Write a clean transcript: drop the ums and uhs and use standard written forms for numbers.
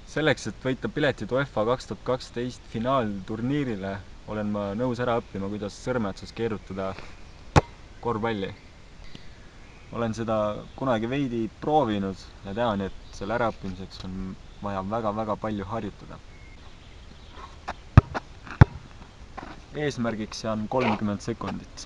Selleks, et võita piletid UEFA 2012 finaalturniirile, olen ma nõus ära õppima, kuidas sõrme otsas keerutada korvpalli. Olen seda kunagi veidi proovinud ja tean, et selle äraõppimiseks on vaja väga-väga palju harjutada. Eesmärgiks sean 30 sekundit.